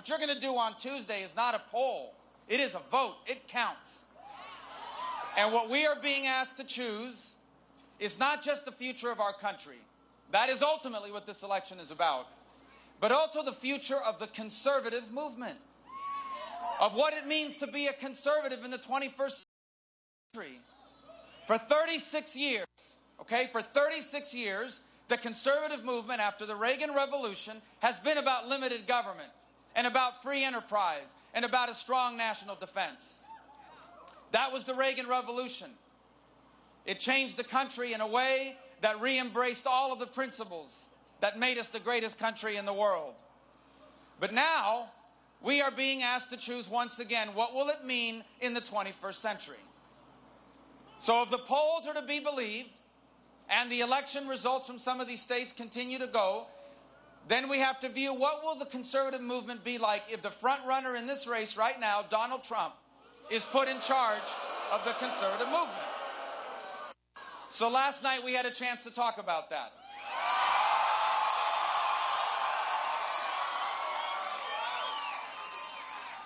what you're going to do on Tuesday is not a poll. It is a vote. It counts. And what we are being asked to choose is not just the future of our country. That is ultimately what this election is about. But also the future of the conservative movement. Of what it means to be a conservative in the 21st century. For 36 years, for 36 years, the conservative movement after the Reagan Revolution has been about limited government and about free enterprise and about a strong national defense. That was the Reagan Revolution. It changed the country in a way that re-embraced all of the principles that made us the greatest country in the world. But now, we are being asked to choose once again, what will it mean in the 21st century? So if the polls are to be believed, and the election results from some of these states continue to go, then we have to view what will the conservative movement be like if the front runner in this race right now, Donald Trump, is put in charge of the conservative movement. So last night we had a chance to talk about that.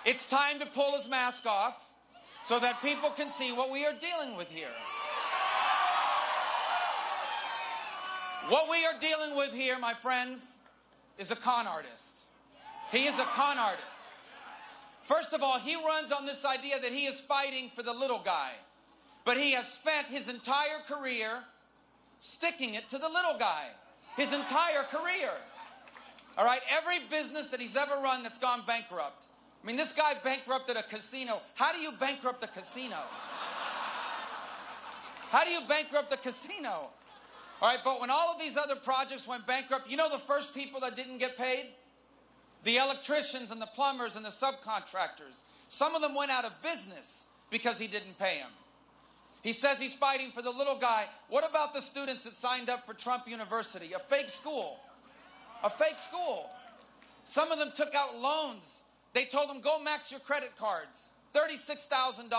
It's time to pull his mask off so that people can see what we are dealing with here. What we are dealing with here, my friends, is a con artist. He is a con artist. First of all, he runs on this idea that he is fighting for the little guy. But he has spent his entire career sticking it to the little guy. His entire career. All right? Every business that he's ever run that's gone bankrupt. I mean, this guy bankrupted a casino. How do you bankrupt a casino? How do you bankrupt a casino? All right, but when all of these other projects went bankrupt, you know the first people that didn't get paid? The electricians and the plumbers and the subcontractors. Some of them went out of business because he didn't pay them. He says he's fighting for the little guy. What about the students that signed up for Trump University? A fake school. A fake school. Some of them took out loans. They told them, go max your credit cards. $36,000.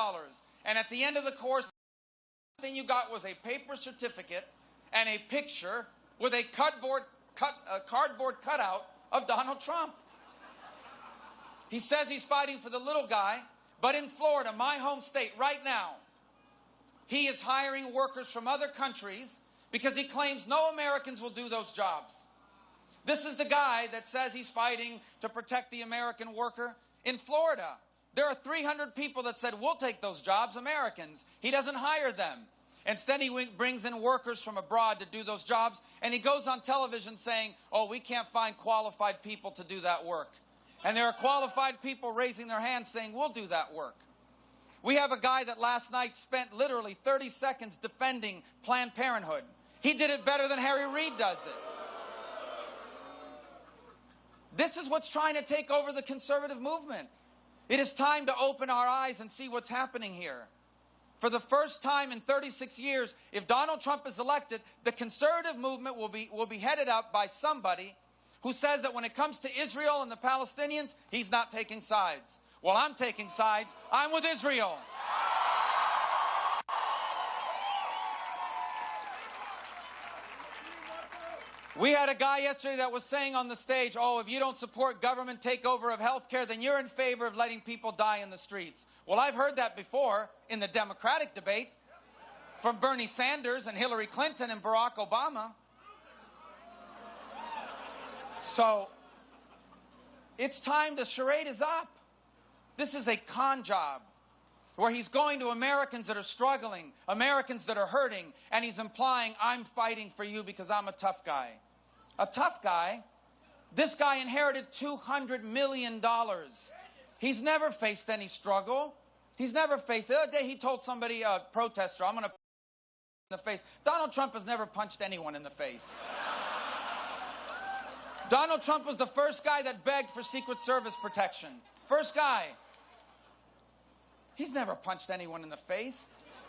And at the end of the course, the thing you got was a paper certificate and a picture with a cardboard cutout of Donald Trump. He says he's fighting for the little guy, but in Florida, my home state, right now, he is hiring workers from other countries because he claims no Americans will do those jobs. This is the guy that says he's fighting to protect the American worker. In Florida, there are 300 people that said, we'll take those jobs, Americans. He doesn't hire them. Instead, he brings in workers from abroad to do those jobs, and he goes on television saying, oh, we can't find qualified people to do that work. And there are qualified people raising their hands saying, we'll do that work. We have a guy that last night spent literally 30 seconds defending Planned Parenthood. He did it better than Harry Reid does it. This is what's trying to take over the conservative movement. It is time to open our eyes and see what's happening here. For the first time in 36 years, if Donald Trump is elected, the conservative movement will be headed up by somebody who says that when it comes to Israel and the Palestinians, he's not taking sides. Well, I'm taking sides. I'm with Israel. We had a guy yesterday that was saying on the stage, oh, if you don't support government takeover of health care, then you're in favor of letting people die in the streets. Well, I've heard that before in the Democratic debate from Bernie Sanders and Hillary Clinton and Barack Obama. So it's time. The charade is up. This is a con job where he's going to Americans that are struggling, Americans that are hurting, and he's implying, I'm fighting for you because I'm a tough guy. A tough guy? This guy inherited $200 million. He's never faced any struggle. He's never faced. The other day he told somebody, a protester, I'm going to punch in the face. Donald Trump has never punched anyone in the face. Donald Trump was the first guy that begged for Secret Service protection. First guy. He's never punched anyone in the face.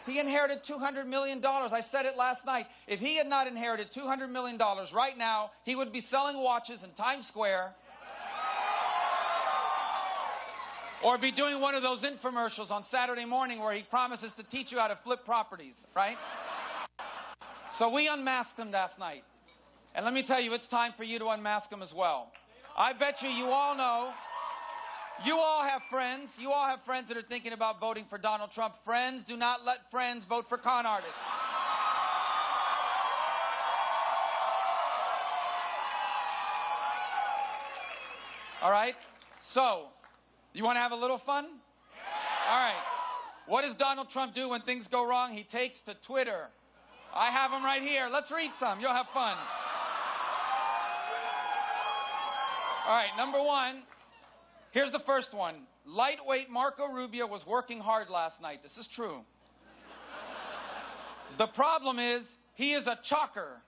He inherited $200 million. I said it last night. If he had not inherited $200 million right now, he would be selling watches in Times Square or be doing one of those infomercials on Saturday morning where he promises to teach you how to flip properties, right? So we unmasked him last night. And let me tell you, it's time for you to unmask him as well. I bet you all know You all have friends. You all have friends that are thinking about voting for Donald Trump. Friends, do not let friends vote for con artists. All right? So, you want to have a little fun? All right. What does Donald Trump do when things go wrong? He takes to Twitter. I have them right here. Let's read some. You'll have fun. All right, number one. Here's the first one. Lightweight Marco Rubio was working hard last night. This is true. The problem is, he is a chalker.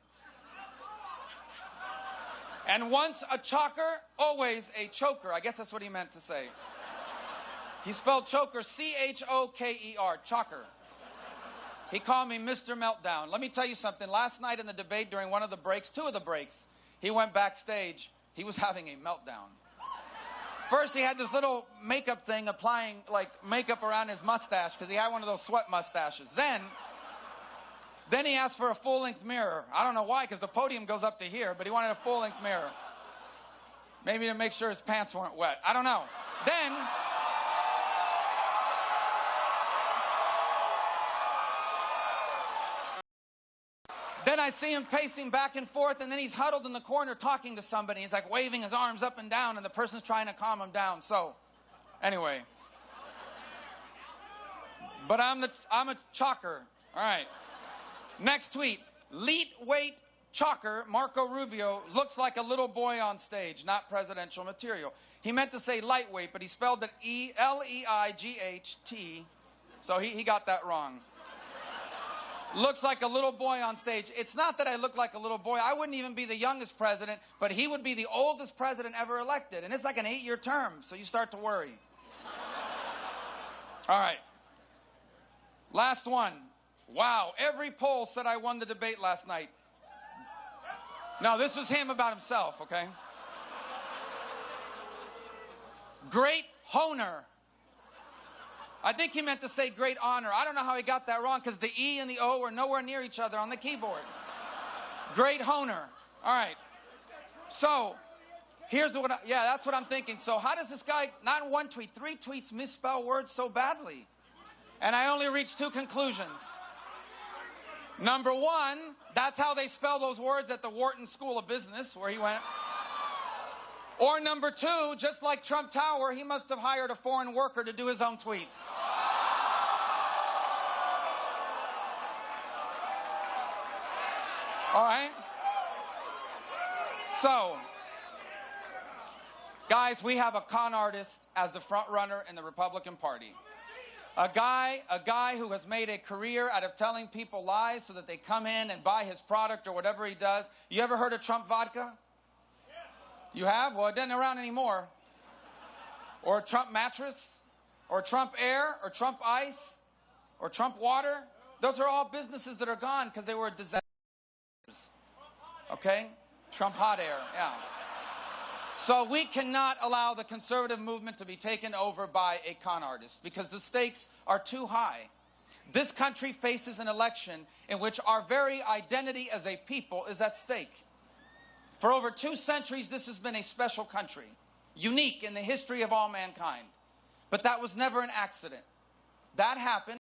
And once a chalker, always a choker. I guess that's what he meant to say. He spelled choker, C-H-O-K-E-R, chalker. He called me Mr. Meltdown. Let me tell you something. Last night in the debate during one of the breaks, two of the breaks, he went backstage. He was having a meltdown. First, he had this little makeup thing applying, like, makeup around his mustache because he had one of those sweat mustaches. Then he asked for a full-length mirror. I don't know why, because the podium goes up to here, but he wanted a full-length mirror. Maybe to make sure his pants weren't wet. I don't know. Then I see him pacing back and forth, and then he's huddled in the corner talking to somebody. He's like waving his arms up and down, and the person's trying to calm him down. So, anyway. But I'm a chalker. All right. Next tweet. Leet-weight chalker Marco Rubio looks like a little boy on stage, not presidential material. He meant to say lightweight, but he spelled it L-E-I-G-H-T. So he got that wrong. Looks like a little boy on stage. It's not that I look like a little boy. I wouldn't even be the youngest president, but he would be the oldest president ever elected. And it's like an 8-year term, so you start to worry. All right. Last one. Wow, every poll said I won the debate last night. No, this was him about himself, okay? Great honer. I think he meant to say great honor. I don't know how he got that wrong because the E and the O were nowhere near each other on the keyboard. Great honer. All right. So, here's what that's what I'm thinking. So how does this guy, not in one tweet, 3 tweets, misspell words so badly? And I only reached 2 conclusions. Number one, that's how they spell those words at the Wharton School of Business, where he went. Or number 2, just like Trump Tower, he must have hired a foreign worker to do his own tweets. All right? So, guys, we have a con artist as the front runner in the Republican Party. A guy who has made a career out of telling people lies so that they come in and buy his product or whatever he does. You ever heard of Trump vodka? You have? Well, it isn't around anymore. Or Trump mattress, or Trump air, or Trump ice, or Trump water. Those are all businesses that are gone because they were disasters. Okay? Trump hot air, yeah. So we cannot allow the conservative movement to be taken over by a con artist because the stakes are too high. This country faces an election in which our very identity as a people is at stake. For over 2 centuries, this has been a special country, unique in the history of all mankind. But that was never an accident. That happened